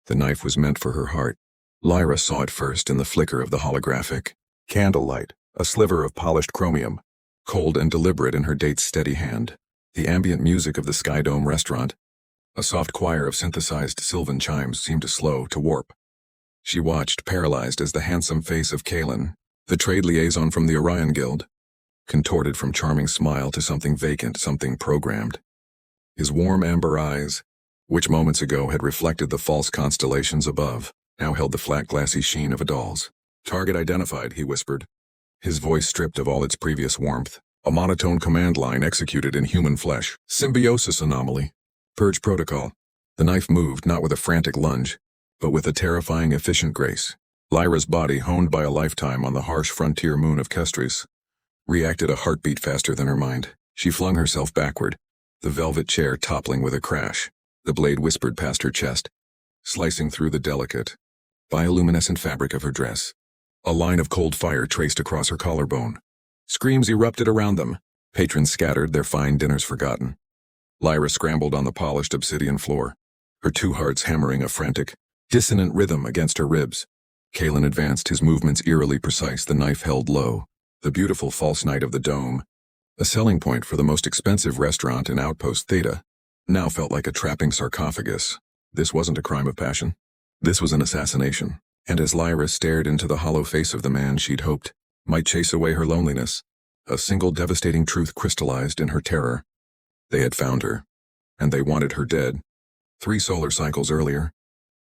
The knife was meant for her heart. Lyra saw it first in the flicker of the holographic candlelight, a sliver of polished chromium, cold and deliberate in her date's steady hand. The ambient music of the Sky Dome restaurant, a soft choir of synthesized sylvan chimes, seemed to slow, to warp. She watched, paralyzed, as the handsome face of Kalen, the trade liaison from the Orion Guild, contorted from charming smile to something vacant, something programmed. His warm amber eyes, which moments ago had reflected the false constellations above, now held the flat glassy sheen of a doll's. "Target identified," he whispered, his voice stripped of all its previous warmth. A monotone command line executed in human flesh. "Symbiosis anomaly. Purge protocol." The knife moved not with a frantic lunge, but with a terrifying efficient grace. Lyra's body, honed by a lifetime on the harsh frontier moon of Kestris, reacted a heartbeat faster than her mind. She flung herself backward, the velvet chair toppling with a crash. The blade whispered past her chest, slicing through the delicate, bioluminescent fabric of her dress. A line of cold fire traced across her collarbone. Screams erupted around them. Patrons scattered, their fine dinners forgotten. Lyra scrambled on the polished obsidian floor, her two hearts hammering a frantic, dissonant rhythm against her ribs. Kalen advanced, his movements eerily precise, the knife held low. The beautiful false night of the dome, a selling point for the most expensive restaurant in Outpost Theta, now felt like a trapping sarcophagus. This wasn't a crime of passion. This was an assassination. And as Lyra stared into the hollow face of the man she'd hoped might chase away her loneliness, a single devastating truth crystallized in her terror. They had found her, and they wanted her dead. 3 solar cycles earlier,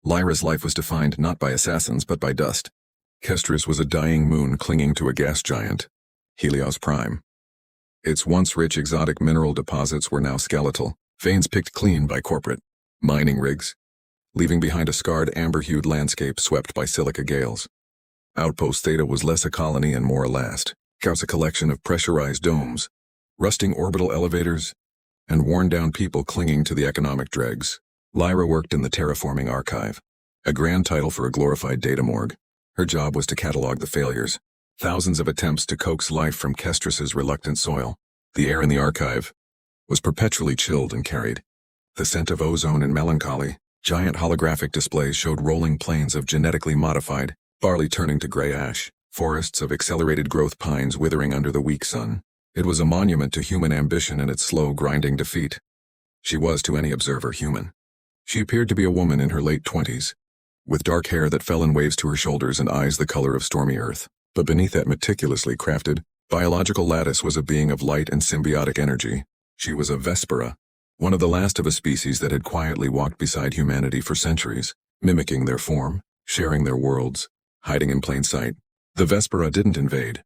Lyra's life was defined not by assassins but by dust. Kestris was a dying moon clinging to a gas giant, Helios Prime. Its once rich exotic mineral deposits were now skeletal, veins picked clean by corporate mining rigs, leaving behind a scarred amber-hued landscape swept by silica gales. Outpost Theta was less a colony and more a last cause, a collection of pressurized domes, rusting orbital elevators, and worn-down people clinging to the economic dregs. Lyra worked in the Terraforming Archive, a grand title for a glorified data morgue. Her job was to catalog the failures, thousands of attempts to coax life from Kestris's reluctant soil. The air in the archive was perpetually chilled and carried the scent of ozone and melancholy. Giant holographic displays showed rolling plains of genetically modified barley turning to gray ash, forests of accelerated growth pines withering under the weak sun. It was a monument to human ambition and its slow, grinding defeat. She was, to any observer, human. She appeared to be a woman in her late 20s, with dark hair that fell in waves to her shoulders and eyes the color of stormy earth. But beneath that meticulously crafted, biological lattice was a being of light and symbiotic energy. She was a Vespera, one of the last of a species that had quietly walked beside humanity for centuries, mimicking their form, sharing their worlds, hiding in plain sight. The Vespera didn't invade.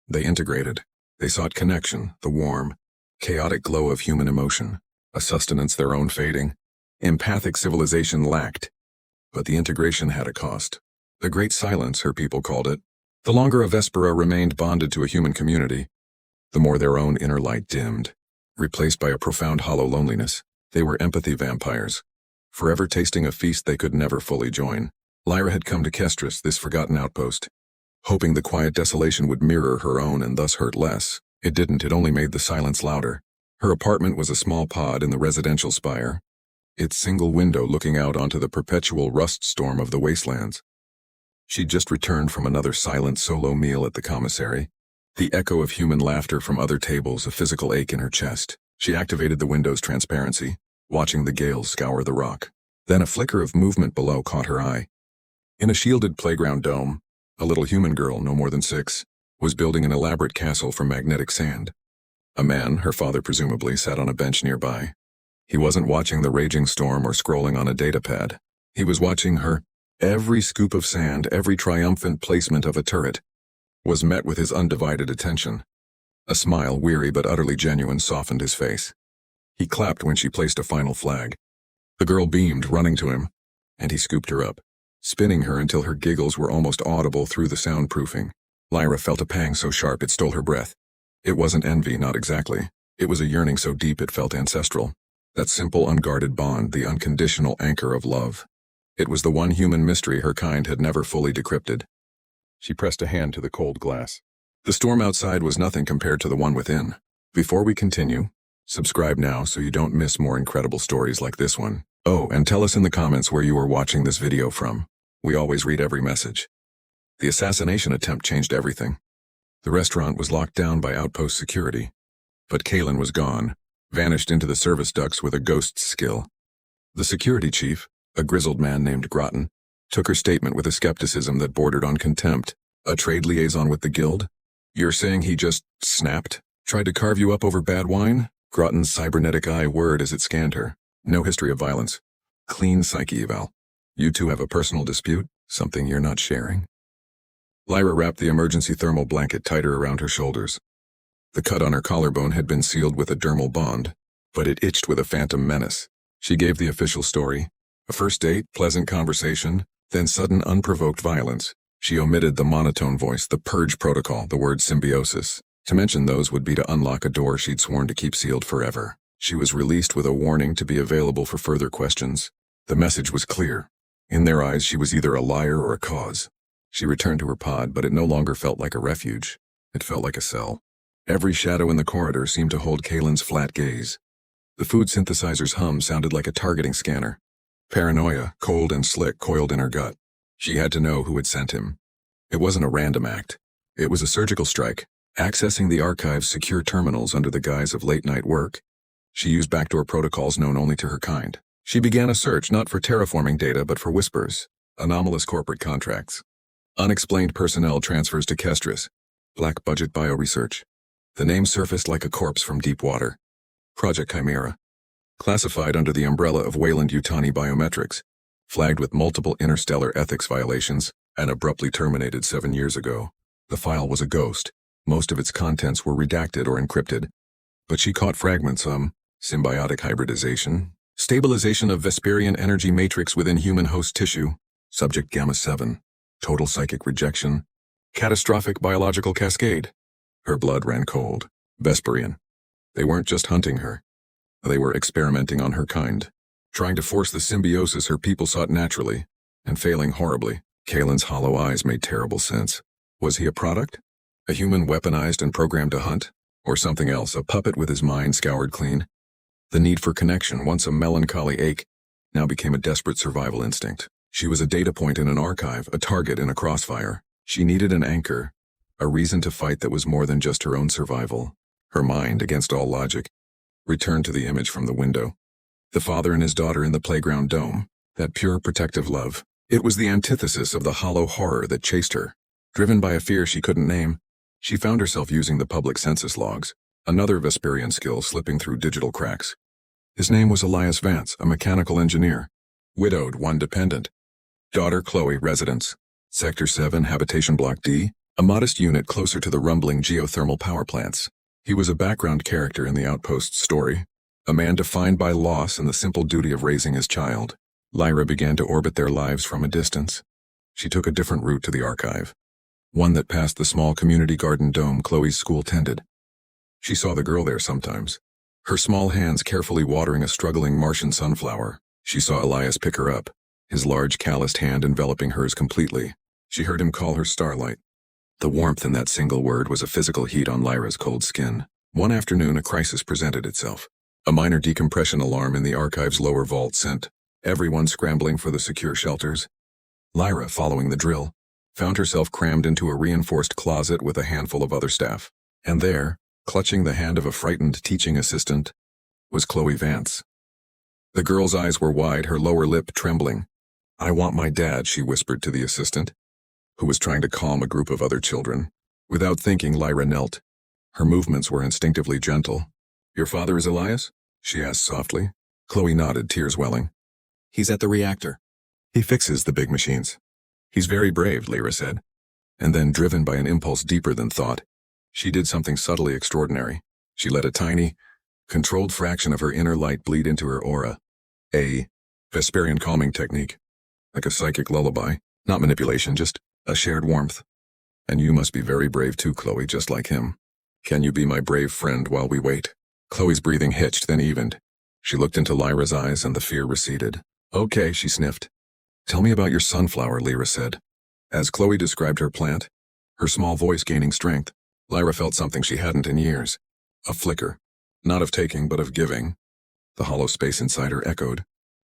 They integrated. They sought connection, the warm, chaotic glow of human emotion, a sustenance their own fading, empathic civilization lacked. But the integration had a cost. The Great Silence, her people called it. The longer a Vespera remained bonded to a human community, the more their own inner light dimmed. Replaced by a profound hollow loneliness, they were empathy vampires, forever tasting a feast they could never fully join. Lyra had come to Kestris, this forgotten outpost, hoping the quiet desolation would mirror her own and thus hurt less. It didn't, it only made the silence louder. Her apartment was a small pod in the residential spire, its single window looking out onto the perpetual rust storm of the wastelands. She'd just returned from another silent solo meal at the commissary, the echo of human laughter from other tables, a physical ache in her chest. She activated the window's transparency, watching the gales scour the rock. Then a flicker of movement below caught her eye. In a shielded playground dome, a little human girl, no more than 6, was building an elaborate castle from magnetic sand. A man, her father presumably, sat on a bench nearby. He wasn't watching the raging storm or scrolling on a datapad. He was watching her. Every scoop of sand, every triumphant placement of a turret, was met with his undivided attention. A smile, weary but utterly genuine, softened his face. He clapped when she placed a final flag. The girl beamed, running to him, and he scooped her up, spinning her until her giggles were almost audible through the soundproofing. Lyra felt a pang so sharp it stole her breath. It wasn't envy, not exactly. It was a yearning so deep it felt ancestral. That simple, unguarded bond, the unconditional anchor of love. It was the one human mystery her kind had never fully decrypted. She pressed a hand to the cold glass. The storm outside was nothing compared to the one within. Before we continue, subscribe now so you don't miss more incredible stories like this one. Oh, and tell us in the comments where you are watching this video from. We always read every message. The assassination attempt changed everything. The restaurant was locked down by Outpost security. But Kaylin was gone, vanished into the service ducts with a ghost's skill. The security chief, a grizzled man named Groton, took her statement with a skepticism that bordered on contempt. A trade liaison with the guild? You're saying he just snapped? Tried to carve you up over bad wine? Groton's cybernetic eye whirred as it scanned her. No history of violence. Clean psyche eval. You two have a personal dispute? Something you're not sharing? Lyra wrapped the emergency thermal blanket tighter around her shoulders. The cut on her collarbone had been sealed with a dermal bond, but it itched with a phantom menace. She gave the official story. A first date, pleasant conversation, then sudden unprovoked violence. She omitted the monotone voice, the purge protocol, the word symbiosis. To mention those would be to unlock a door she'd sworn to keep sealed forever. She was released with a warning to be available for further questions. The message was clear. In their eyes, she was either a liar or a cause. She returned to her pod, but it no longer felt like a refuge. It felt like a cell. Every shadow in the corridor seemed to hold Kaylin's flat gaze. The food synthesizer's hum sounded like a targeting scanner. Paranoia, cold and slick, coiled in her gut. She had to know who had sent him. It wasn't a random act. It was a surgical strike, accessing the archive's secure terminals under the guise of late-night work. She used backdoor protocols known only to her kind. She began a search not for terraforming data but for whispers, anomalous corporate contracts, unexplained personnel transfers to Kestris, black-budget bioresearch. The name surfaced like a corpse from deep water. Project Chimera. Classified under the umbrella of Weyland-Yutani Biometrics, flagged with multiple interstellar ethics violations, and abruptly terminated 7 years ago. The file was a ghost. Most of its contents were redacted or encrypted. But she caught fragments, symbiotic hybridization, stabilization of Vesperian energy matrix within human host tissue, subject Gamma-7, total psychic rejection, catastrophic biological cascade. Her blood ran cold. Vesperian. They weren't just hunting her. They were experimenting on her kind, trying to force the symbiosis her people sought naturally, and failing horribly. Kaylin's hollow eyes made terrible sense. Was he a product? A human weaponized and programmed to hunt? Or something else, a puppet with his mind scoured clean? The need for connection, once a melancholy ache, now became a desperate survival instinct. She was a data point in an archive, a target in a crossfire. She needed an anchor, a reason to fight that was more than just her own survival. Her mind, against all logic, returned to the image from the window. The father and his daughter in the playground dome, that pure protective love. It was the antithesis of the hollow horror that chased her. Driven by a fear she couldn't name, she found herself using the public census logs, another Vesperian skill slipping through digital cracks. His name was Elias Vance, a mechanical engineer. Widowed, one dependent. Daughter Chloe, residence. Sector 7, Habitation Block D, a modest unit closer to the rumbling geothermal power plants. He was a background character in the Outpost story, a man defined by loss and the simple duty of raising his child. Lyra began to orbit their lives from a distance. She took a different route to the archive, one that passed the small community garden dome Chloe's school tended. She saw the girl there sometimes, her small hands carefully watering a struggling Martian sunflower. She saw Elias pick her up, his large calloused hand enveloping hers completely. She heard him call her Starlight. The warmth in that single word was a physical heat on Lyra's cold skin. One afternoon, a crisis presented itself. A minor decompression alarm in the archive's lower vault sent everyone scrambling for the secure shelters. Lyra, following the drill, found herself crammed into a reinforced closet with a handful of other staff. And there, clutching the hand of a frightened teaching assistant, was Chloe Vance. The girl's eyes were wide, her lower lip trembling. "I want my dad," she whispered to the assistant, who was trying to calm a group of other children. Without thinking, Lyra knelt. Her movements were instinctively gentle. "Your father is Elias?" she asked softly. Chloe nodded, tears welling. "He's at the reactor. He fixes the big machines." "He's very brave," Lyra said. And then, driven by an impulse deeper than thought, she did something subtly extraordinary. She let a tiny, controlled fraction of her inner light bleed into her aura. A Vesperian calming technique. Like a psychic lullaby. Not manipulation, just a shared warmth. "And you must be very brave too, Chloe, just like him. Can you be my brave friend while we wait?" Chloe's breathing hitched, then evened. She looked into Lyra's eyes and the fear receded. "Okay," she sniffed. "Tell me about your sunflower," Lyra said. As Chloe described her plant, her small voice gaining strength, Lyra felt something she hadn't in years. A flicker. Not of taking, but of giving. The hollow space inside her echoed.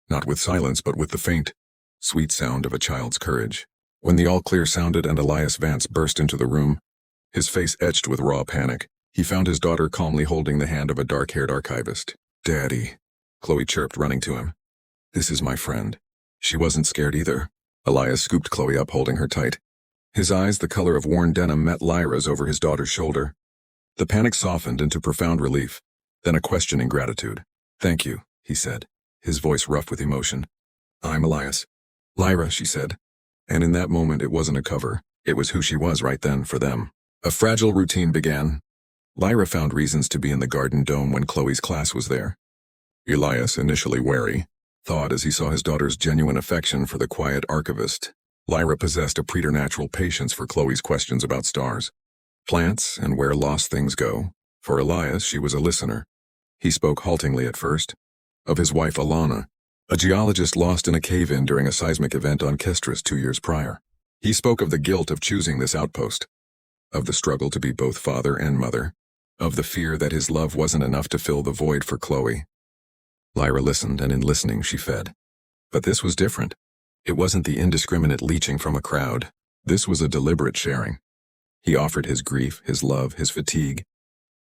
not with silence but with the faint, sweet sound of a child's courage. When the all-clear sounded and Elias Vance burst into the room, his face etched with raw panic, he found his daughter calmly holding the hand of a dark-haired archivist. "Daddy," Chloe chirped, running to him. "This is my friend." She wasn't scared either. Elias scooped Chloe up, holding her tight. His eyes, the color of worn denim, met Lyra's over his daughter's shoulder. The panic softened into profound relief, then a questioning gratitude. "Thank you," he said, his voice rough with emotion. "I'm Elias." "Lyra," she said. And in that moment it wasn't a cover, it was who she was right then for them. A fragile routine began. Lyra found reasons to be in the garden dome when Chloe's class was there. Elias, initially wary, thawed as he saw his daughter's genuine affection for the quiet archivist. Lyra possessed a preternatural patience for Chloe's questions about stars, plants, and where lost things go. For Elias, she was a listener. He spoke haltingly at first, of his wife Alana, a geologist lost in a cave-in during a seismic event on Kestris 2 years prior. He spoke of the guilt of choosing this outpost, of the struggle to be both father and mother, of the fear that his love wasn't enough to fill the void for Chloe. Lyra listened, and in listening she fed. But this was different. It wasn't the indiscriminate leeching from a crowd. This was a deliberate sharing. He offered his grief, his love, his fatigue,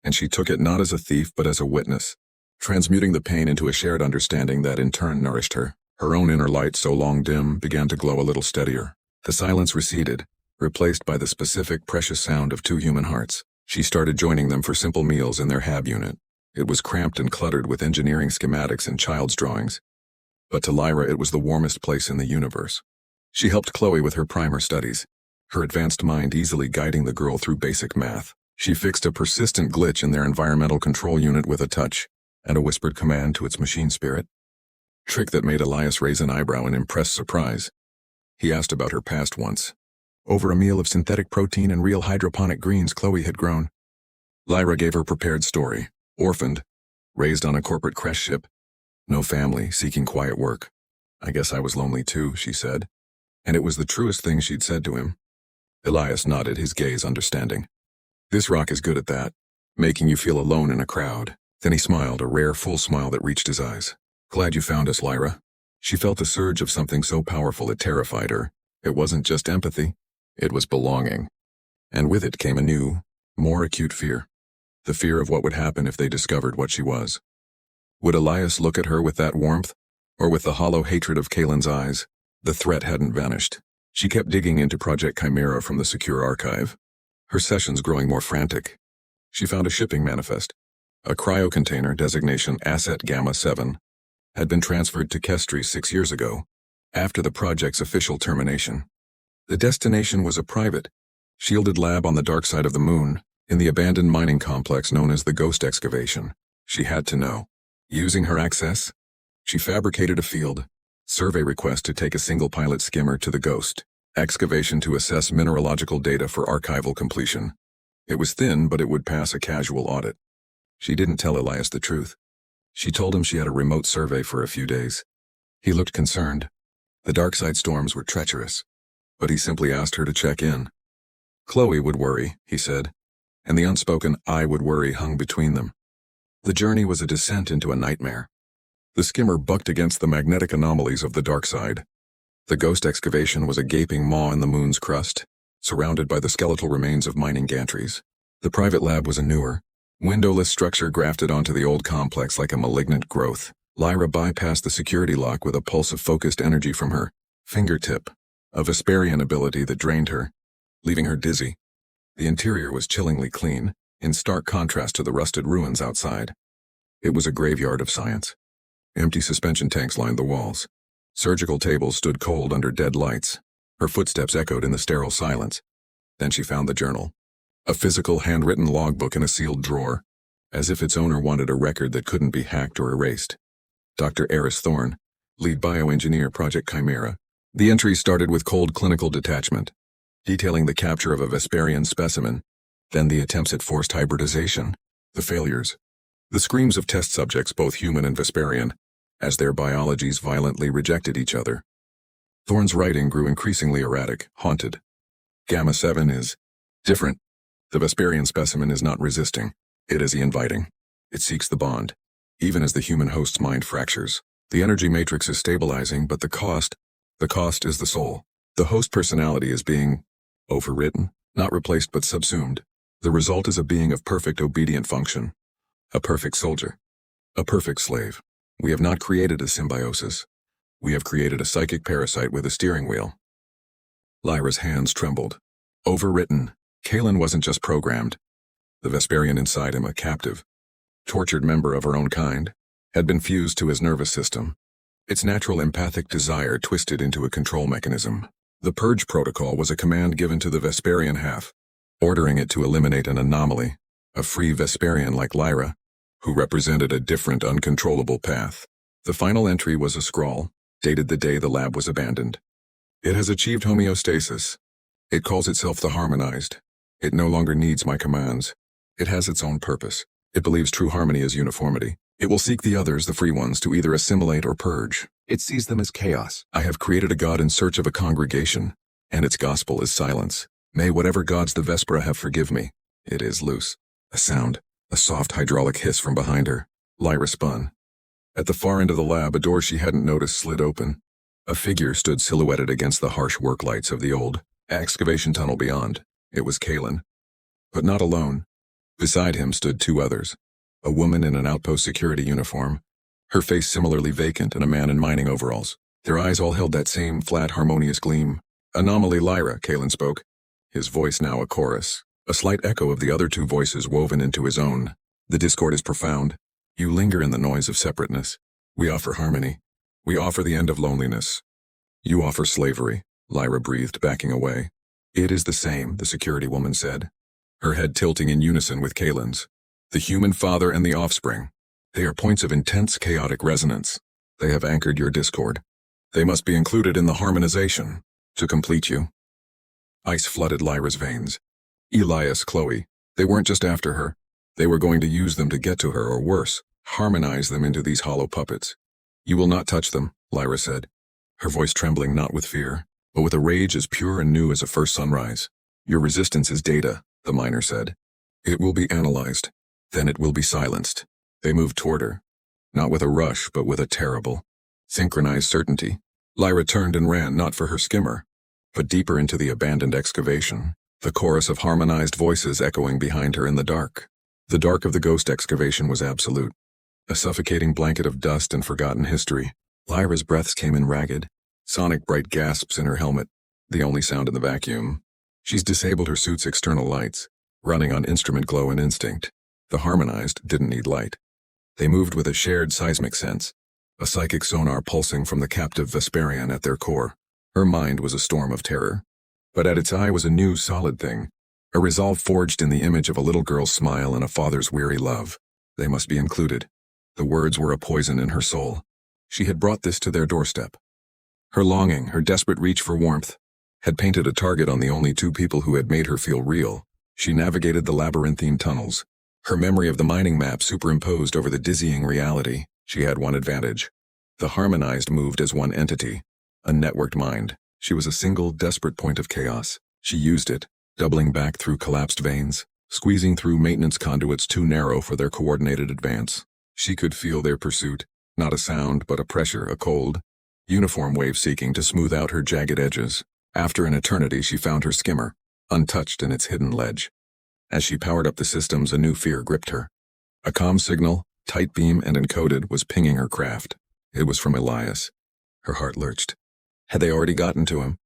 and she took it not as a thief but as a witness, transmuting the pain into a shared understanding that in turn nourished her. Her own inner light, so long dim, began to glow a little steadier. The silence receded, replaced by the specific, precious sound of two human hearts. She started joining them for simple meals in their hab unit. It was cramped and cluttered with engineering schematics and child's drawings, but to Lyra it was the warmest place in the universe. She helped Chloe with her primer studies, her advanced mind easily guiding the girl through basic math. She fixed a persistent glitch in their environmental control unit with a touch, and a whispered command to its machine spirit. Trick that made Elias raise an eyebrow in impressed surprise. He asked about her past once. Over a meal of synthetic protein and real hydroponic greens Chloe had grown. Lyra gave her prepared story. Orphaned, raised on a corporate crash ship, no family, seeking quiet work. "I guess I was lonely too," she said. And it was the truest thing she'd said to him. Elias nodded, his gaze understanding. "This rock is good at that, making you feel alone in a crowd." Then he smiled, a rare full smile that reached his eyes. "Glad you found us, Lyra." She felt the surge of something so powerful it terrified her. It wasn't just empathy, it was belonging. And with it came a new, more acute fear. The fear of what would happen if they discovered what she was. Would Elias look at her with that warmth, or with the hollow hatred of Kalen's eyes? The threat hadn't vanished. She kept digging into Project Chimera from the secure archive, her sessions growing more frantic. She found a shipping manifest. A cryo container, designation Asset Gamma 7, had been transferred to Kestri 6 years ago, after the project's official termination. The destination was a private, shielded lab on the dark side of the moon, in the abandoned mining complex known as the Ghost Excavation. She had to know. Using her access, she fabricated a field survey request to take a single pilot skimmer to the Ghost Excavation to assess mineralogical data for archival completion. It was thin, but it would pass a casual audit. She didn't tell Elias the truth. She told him she had a remote survey for a few days. He looked concerned. The darkside storms were treacherous, but he simply asked her to check in. Chloe would worry, he said, and the unspoken "I would worry" hung between them. The journey was a descent into a nightmare. The skimmer bucked against the magnetic anomalies of the dark side. The Ghost Excavation was a gaping maw in the moon's crust, surrounded by the skeletal remains of mining gantries. The private lab was a newer, windowless structure grafted onto the old complex like a malignant growth. Lyra bypassed the security lock with a pulse of focused energy from her fingertip, a Vesperian ability that drained her, leaving her dizzy. The interior was chillingly clean, in stark contrast to the rusted ruins outside. It was a graveyard of science. Empty suspension tanks lined the walls. Surgical tables stood cold under dead lights. Her footsteps echoed in the sterile silence. Then she found the journal. A physical, handwritten logbook in a sealed drawer, as if its owner wanted a record that couldn't be hacked or erased. Dr. Eris Thorne, lead bioengineer, Project Chimera. The entries started with cold clinical detachment, detailing the capture of a Vesperian specimen, then the attempts at forced hybridization, the failures, the screams of test subjects, both human and Vesperian, as their biologies violently rejected each other. Thorne's writing grew increasingly erratic, haunted. Gamma 7 is different. The Vesperian specimen is not resisting. It is inviting. It seeks the bond, even as the human host's mind fractures. The energy matrix is stabilizing, but the cost is the soul. The host personality is being overwritten, not replaced but subsumed. The result is a being of perfect obedient function. A perfect soldier. A perfect slave. We have not created a symbiosis. We have created a psychic parasite with a steering wheel. Lyra's hands trembled. Overwritten. Kalen wasn't just programmed. The Vesperian inside him, a captive, tortured member of her own kind, had been fused to his nervous system. Its natural empathic desire twisted into a control mechanism. The Purge Protocol was a command given to the Vesperian half, ordering it to eliminate an anomaly, a free Vesperian like Lyra, who represented a different uncontrollable path. The final entry was a scrawl, dated the day the lab was abandoned. It has achieved homeostasis. It calls itself the Harmonized. It no longer needs my commands. It has its own purpose. It believes true harmony is uniformity. It will seek the others, the free ones, to either assimilate or purge. It sees them as chaos. I have created a god in search of a congregation, and its gospel is silence. May whatever gods the Vespera have forgive me. It is loose. A sound, a soft hydraulic hiss from behind her. Lyra spun. At the far end of the lab, a door she hadn't noticed slid open. A figure stood silhouetted against the harsh work lights of the old excavation tunnel beyond. It was Kalen. But not alone. Beside him stood two others. A woman in an Outpost security uniform, her face similarly vacant, and a man in mining overalls. Their eyes all held that same flat, harmonious gleam. Anomaly Lyra, Kalen spoke, his voice now a chorus, a slight echo of the other two voices woven into his own. The discord is profound. You linger in the noise of separateness. We offer harmony. We offer the end of loneliness. You offer slavery, Lyra breathed, backing away. It is the same, the security woman said, her head tilting in unison with Kalen's. The human father and the offspring. They are points of intense chaotic resonance. They have anchored your discord. They must be included in the harmonization, to complete you. Ice flooded Lyra's veins. Elias, Chloe, they weren't just after her. They were going to use them to get to her, or worse, harmonize them into these hollow puppets. You will not touch them, Lyra said, her voice trembling not with fear, but with a rage as pure and new as a first sunrise. Your resistance is data, the miner said. It will be analyzed. Then it will be silenced. They moved toward her, not with a rush, but with a terrible, synchronized certainty. Lyra turned and ran, not for her skimmer, but deeper into the abandoned excavation, the chorus of harmonized voices echoing behind her in the dark. The dark of the ghost excavation was absolute, a suffocating blanket of dust and forgotten history. Lyra's breaths came in ragged, sonic bright gasps in her helmet, the only sound in the vacuum. She's disabled her suit's external lights, running on instrument glow and instinct. The harmonized didn't need light. They moved with a shared seismic sense, a psychic sonar pulsing from the captive Vesperian at their core. Her mind was a storm of terror, but at its eye was a new solid thing, a resolve forged in the image of a little girl's smile and a father's weary love. They must be included. The words were a poison in her soul. She had brought this to their doorstep. Her longing, her desperate reach for warmth, had painted a target on the only two people who had made her feel real. She navigated the labyrinthine tunnels, her memory of the mining map superimposed over the dizzying reality. She had one advantage. The harmonized moved as one entity, a networked mind. She was a single, desperate point of chaos. She used it, doubling back through collapsed veins, squeezing through maintenance conduits too narrow for their coordinated advance. She could feel their pursuit, not a sound, but a pressure, a cold, uniform wave seeking to smooth out her jagged edges. After an eternity, she found her skimmer, untouched in its hidden ledge. As she powered up the systems, a new fear gripped her. A comm signal, tight beam and encoded, was pinging her craft. It was from Elias. Her heart lurched. Had they already gotten to him?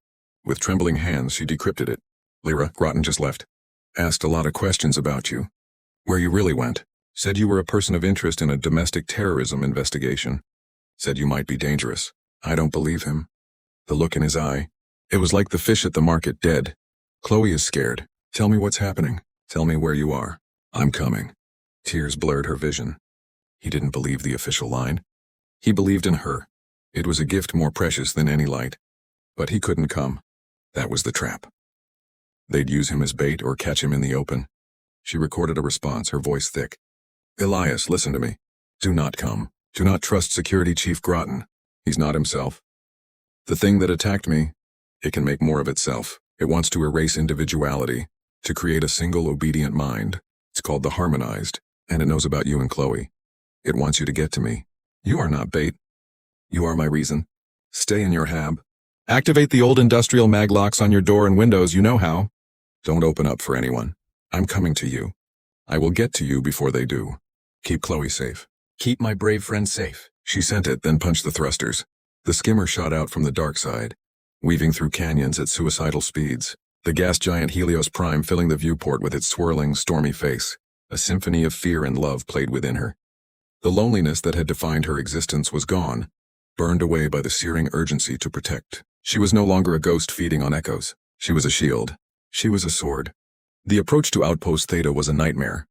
With trembling hands, she decrypted it. Lyra, Groton just left. Asked a lot of questions about you. Where you really went. Said you were a person of interest in a domestic terrorism investigation. Said you might be dangerous. I don't believe him. The look in his eye. It was like the fish at the market, dead. Chloe is scared. Tell me what's happening. Tell me where you are. I'm coming. Tears blurred her vision. He didn't believe the official line. He believed in her. It was a gift more precious than any light. But he couldn't come. That was the trap. They'd use him as bait or catch him in the open. She recorded a response, her voice thick. Elias, listen to me. Do not come. Do not trust Security Chief Groton. He's not himself. The thing that attacked me, it can make more of itself. It wants to erase individuality, to create a single obedient mind. It's called the Harmonized, and it knows about you and Chloe. It wants you to get to me. You are not bait. You are my reason. Stay in your hab. Activate the old industrial mag locks on your door and windows, you know how. Don't open up for anyone. I'm coming to you. I will get to you before they do. Keep Chloe safe. Keep my brave friend safe. She sent it, then punched the thrusters. The skimmer shot out from the dark side, weaving through canyons at suicidal speeds, the gas giant Helios Prime filling the viewport with its swirling, stormy face. A symphony of fear and love played within her. The loneliness that had defined her existence was gone, burned away by the searing urgency to protect. She was no longer a ghost feeding on echoes. She was a shield. She was a sword. The approach to Outpost Theta was a nightmare.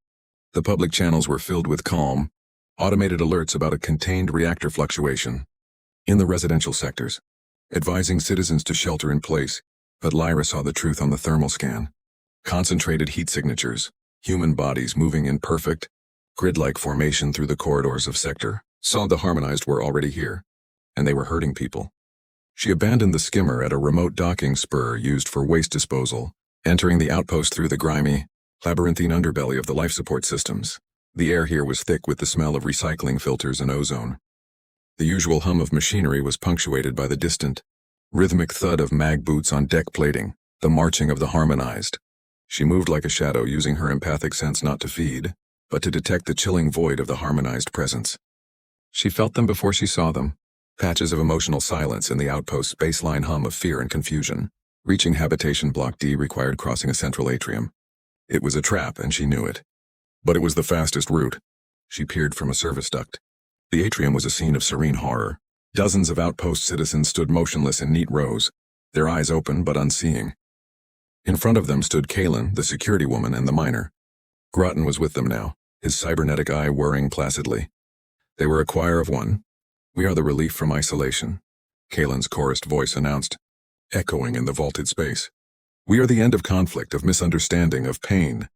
The public channels were filled with calm, automated alerts about a contained reactor fluctuation in the residential sectors, advising citizens to shelter in place, but Lyra saw the truth on the thermal scan. Concentrated heat signatures, human bodies moving in perfect, grid-like formation through the corridors of sector. Saw the harmonized were already here, and they were hurting people. She abandoned the skimmer at a remote docking spur used for waste disposal, entering the outpost through the grimy, labyrinthine underbelly of the life support systems. The air here was thick with the smell of recycling filters and ozone. The usual hum of machinery was punctuated by the distant, rhythmic thud of mag boots on deck plating, the marching of the harmonized. She moved like a shadow, using her empathic sense not to feed, but to detect the chilling void of the harmonized presence. She felt them before she saw them, patches of emotional silence in the outpost's baseline hum of fear and confusion. Reaching Habitation Block D required crossing a central atrium. It was a trap, and she knew it. But it was the fastest route. She peered from a service duct. The atrium was a scene of serene horror. Dozens of outpost citizens stood motionless in neat rows, their eyes open but unseeing. In front of them stood Kalen, the security woman, and the miner. Groton was with them now, his cybernetic eye whirring placidly. They were a choir of one. We are the relief from isolation, Kalen's chorused voice announced, echoing in the vaulted space. We are the end of conflict, of misunderstanding, of pain.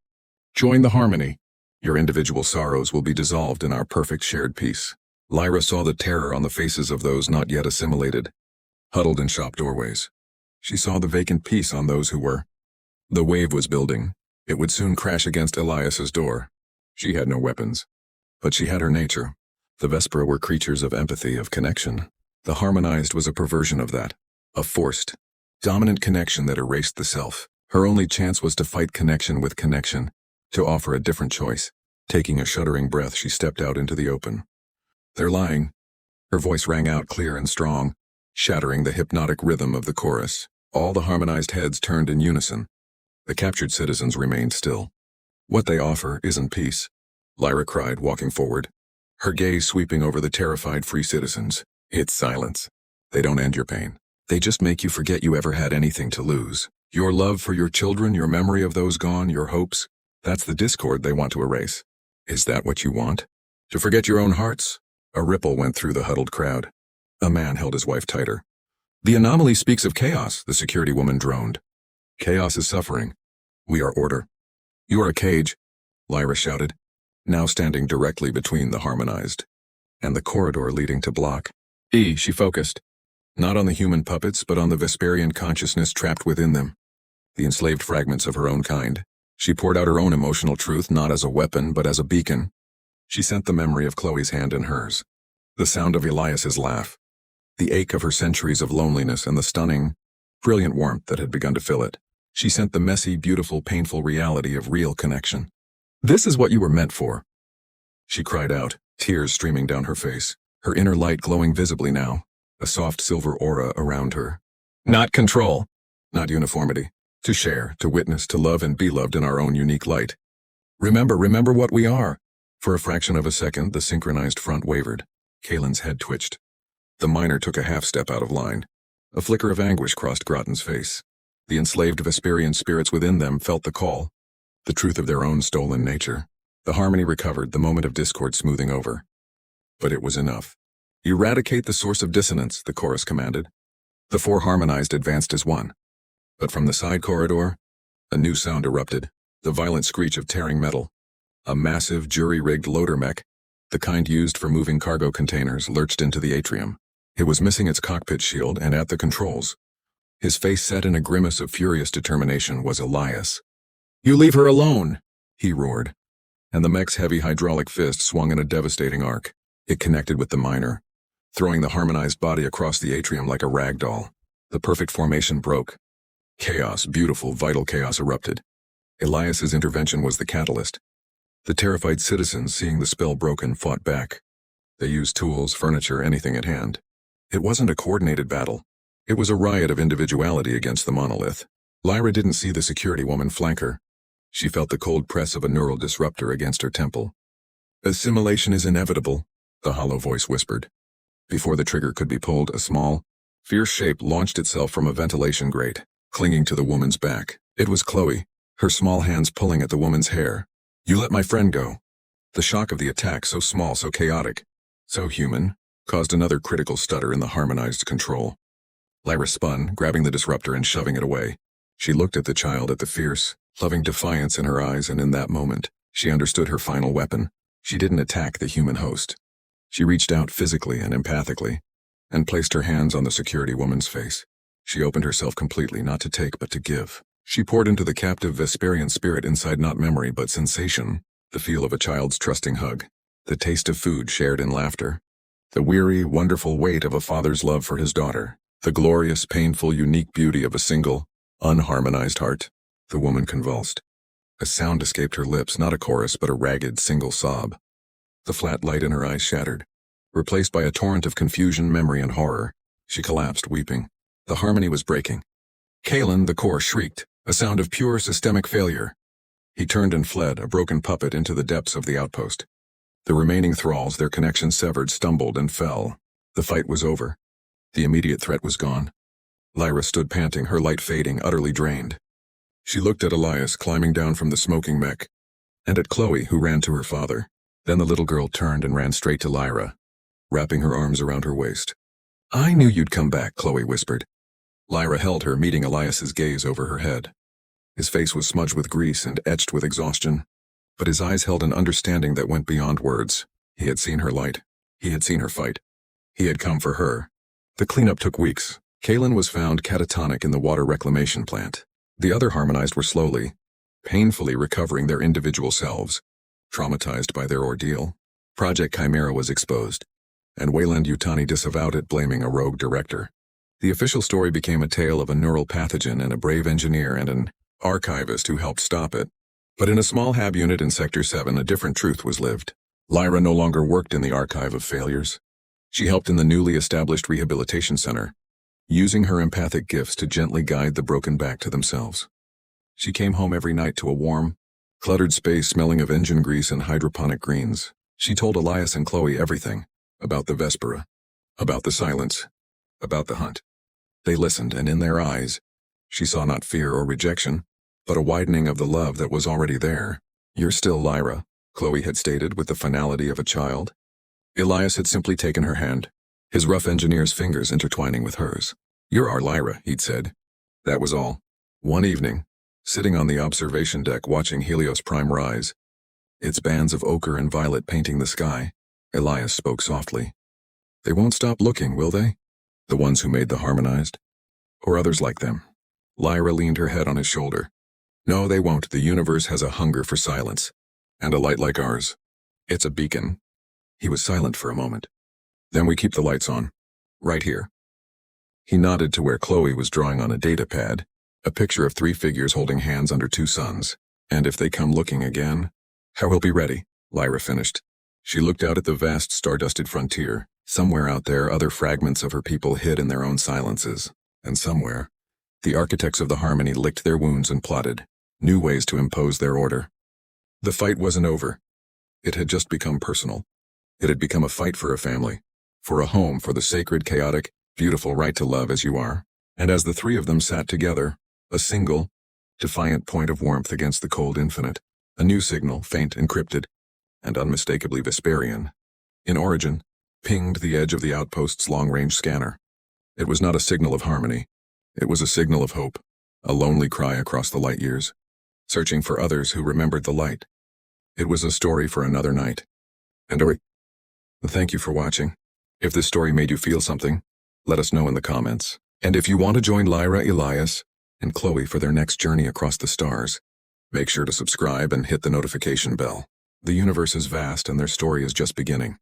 Join the harmony. Your individual sorrows will be dissolved in our perfect shared peace. Lyra saw the terror on the faces of those not yet assimilated, huddled in shop doorways. She saw the vacant peace on those who were. The wave was building. It would soon crash against Elias's door. She had no weapons, but she had her nature. The Vespera were creatures of empathy, of connection. The harmonized was a perversion of that, a forced, dominant connection that erased the self. Her only chance was to fight connection with connection, to offer a different choice. Taking a shuddering breath, she stepped out into the open. They're lying. Her voice rang out clear and strong, shattering the hypnotic rhythm of the chorus. All the harmonized heads turned in unison. The captured citizens remained still. What they offer isn't peace, Lyra cried, walking forward, her gaze sweeping over the terrified free citizens. It's silence. They don't end your pain. They just make you forget you ever had anything to lose. Your love for your children, your memory of those gone, your hopes, that's the discord they want to erase. Is that what you want? To forget your own hearts? A ripple went through the huddled crowd. A man held his wife tighter. The anomaly speaks of chaos, the security woman droned. Chaos is suffering. We are order. You are a cage, Lyra shouted, now standing directly between the harmonized and the corridor leading to Block E. She focused, not on the human puppets, but on the Vesperian consciousness trapped within them, the enslaved fragments of her own kind. She poured out her own emotional truth, not as a weapon, but as a beacon. She sent the memory of Chloe's hand in hers, the sound of Elias's laugh, the ache of her centuries of loneliness, and the stunning, brilliant warmth that had begun to fill it. She sent the messy, beautiful, painful reality of real connection. This is what you were meant for, she cried out, tears streaming down her face, her inner light glowing visibly now, a soft silver aura around her. Not control, not uniformity. To share, to witness, to love and be loved in our own unique light. Remember what we are. For a fraction of a second, the synchronized front wavered. Kalen's head twitched. The miner took a half step out of line. A flicker of anguish crossed Groton's face. The enslaved Vesperian spirits within them felt the call, the truth of their own stolen nature. The harmony recovered, the moment of discord smoothing over. But it was enough. Eradicate the source of dissonance, the chorus commanded. The four harmonized advanced as one. But from the side corridor, a new sound erupted, the violent screech of tearing metal. A massive, jury-rigged loader mech, the kind used for moving cargo containers, lurched into the atrium. It was missing its cockpit shield, and at the controls, his face set in a grimace of furious determination, was Elias. You leave her alone, he roared, and the mech's heavy hydraulic fist swung in a devastating arc. It connected with the miner, throwing the harmonized body across the atrium like a rag doll. The perfect formation broke. Chaos, beautiful, vital chaos erupted. Elias's intervention was the catalyst. The terrified citizens, seeing the spell broken, fought back. They used tools, furniture, anything at hand. It wasn't a coordinated battle. It was a riot of individuality against the monolith. Lyra didn't see the security woman flank her. She felt the cold press of a neural disruptor against her temple. "Assimilation is inevitable," the hollow voice whispered. Before the trigger could be pulled, a small, fierce shape launched itself from a ventilation grate, clinging to the woman's back. It was Chloe, her small hands pulling at the woman's hair. "You let my friend go." The shock of the attack, so small, so chaotic, so human, caused another critical stutter in the harmonized control. Lyra spun, grabbing the disruptor and shoving it away. She looked at the child, at the fierce, loving defiance in her eyes, and in that moment, she understood her final weapon. She didn't attack the human host. She reached out physically and empathically, and placed her hands on the security woman's face. She opened herself completely, not to take but to give. She poured into the captive Vesperian spirit inside not memory but sensation, the feel of a child's trusting hug, the taste of food shared in laughter, the weary, wonderful weight of a father's love for his daughter, the glorious, painful, unique beauty of a single, unharmonized heart. The woman convulsed. A sound escaped her lips, not a chorus but a ragged, single sob. The flat light in her eyes shattered, replaced by a torrent of confusion, memory, and horror. She collapsed, weeping. The harmony was breaking. Kalen, the core, shrieked, a sound of pure systemic failure. He turned and fled, a broken puppet, into the depths of the outpost. The remaining thralls, their connections severed, stumbled and fell. The fight was over. The immediate threat was gone. Lyra stood panting, her light fading, utterly drained. She looked at Elias climbing down from the smoking mech, and at Chloe, who ran to her father. Then the little girl turned and ran straight to Lyra, wrapping her arms around her waist. "I knew you'd come back," Chloe whispered. Lyra held her, meeting Elias's gaze over her head. His face was smudged with grease and etched with exhaustion, but his eyes held an understanding that went beyond words. He had seen her light. He had seen her fight. He had come for her. The cleanup took weeks. Kalen was found catatonic in the water reclamation plant. The other harmonized were slowly, painfully recovering their individual selves, traumatized by their ordeal. Project Chimera was exposed, and Wayland Yutani disavowed it, blaming a rogue director. The official story became a tale of a neural pathogen and a brave engineer and an archivist who helped stop it. But in a small hab unit in Sector 7, a different truth was lived. Lyra no longer worked in the archive of failures. She helped in the newly established rehabilitation center, using her empathic gifts to gently guide the broken back to themselves. She came home every night to a warm, cluttered space smelling of engine grease and hydroponic greens. She told Elias and Chloe everything, about the Vespera, about the silence, about the hunt. They listened, and in their eyes, she saw not fear or rejection, but a widening of the love that was already there. "You're still Lyra," Chloe had stated with the finality of a child. Elias had simply taken her hand, his rough engineer's fingers intertwining with hers. "You're our Lyra," he'd said. That was all. One evening, sitting on the observation deck watching Helios Prime rise, its bands of ochre and violet painting the sky, Elias spoke softly. "They won't stop looking, will they? The ones who made the harmonized? Or others like them?" Lyra leaned her head on his shoulder. "No, they won't. The universe has a hunger for silence, and a light like ours. It's a beacon." He was silent for a moment. "Then we keep the lights on. Right here." He nodded to where Chloe was drawing on a data pad, a picture of 3 figures holding hands under 2 suns. "And if they come looking again, how we'll be ready," Lyra finished. She looked out at the vast star-dusted frontier. Somewhere out there, other fragments of her people hid in their own silences. And somewhere, the architects of the harmony licked their wounds and plotted new ways to impose their order. The fight wasn't over. It had just become personal. It had become a fight for a family, for a home, for the sacred, chaotic, beautiful right to love as you are. And as the 3 of them sat together, a single, defiant point of warmth against the cold infinite, a new signal, faint, encrypted, and unmistakably Vesperian, in origin, pinged the edge of the outpost's long-range scanner. It was not a signal of harmony. It was a signal of hope, a lonely cry across the light years, searching for others who remembered the light. It was a story for another night. And thank you for watching. If this story made you feel something, let us know in the comments. And if you want to join Lyra, Elias, and Chloe for their next journey across the stars, make sure to subscribe and hit the notification bell. The universe is vast and their story is just beginning.